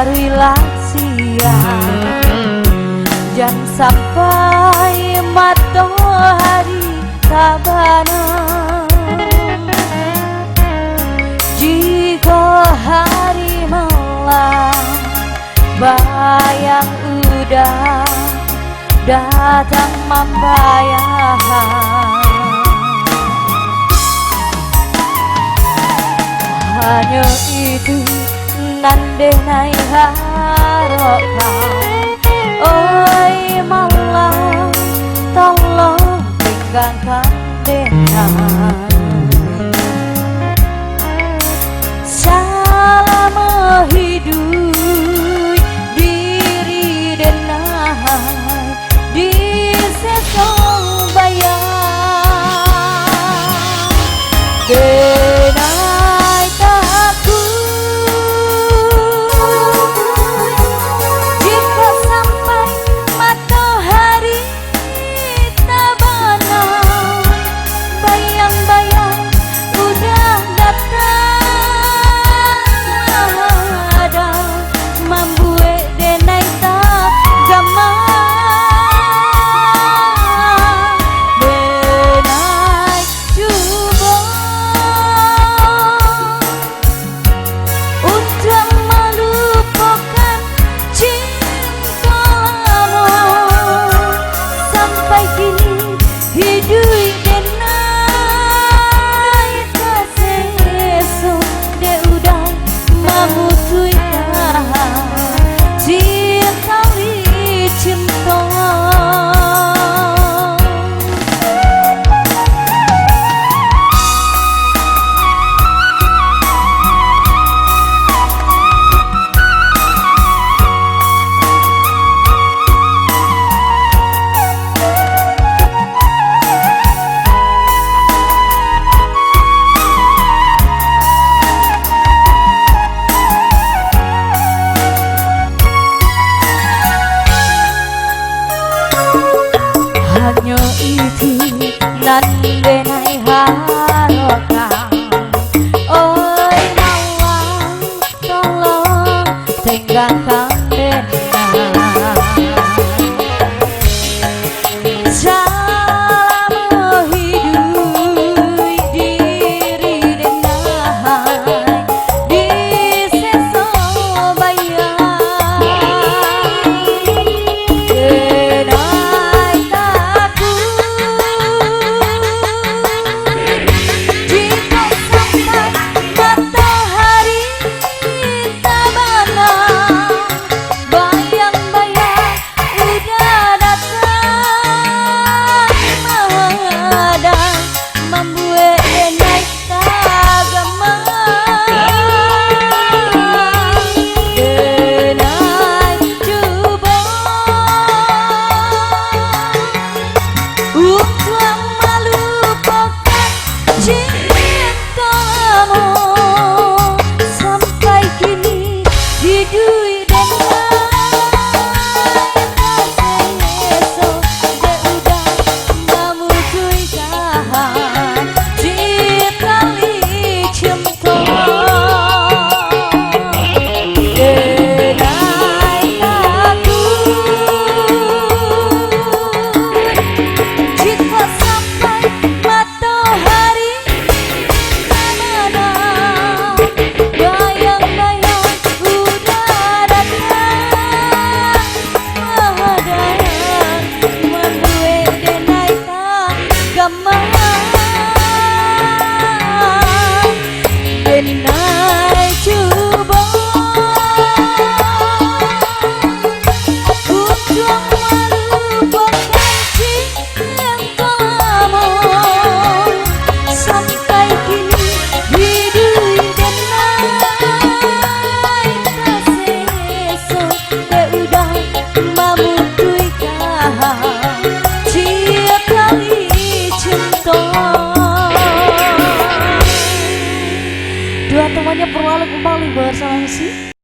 hari siang, jangan sampai matahari tabana. Jika hari malam bayang udah datang membayang, hanya itu nandenai harapan. Oi malam tolong tinggalkan dengan selama hidup diri denai di sesong bayang. Denai takut jika sampai matahari tabana, bayang-bayang udah datang ada membuat denai tak gamang. Denai cuba untuk melupakan cinta lama, sampai kini hidup denai terseso de udah memutuskan cinta cinta. Hanya itu nandenai harapan. Oi malam tolong tinggalkan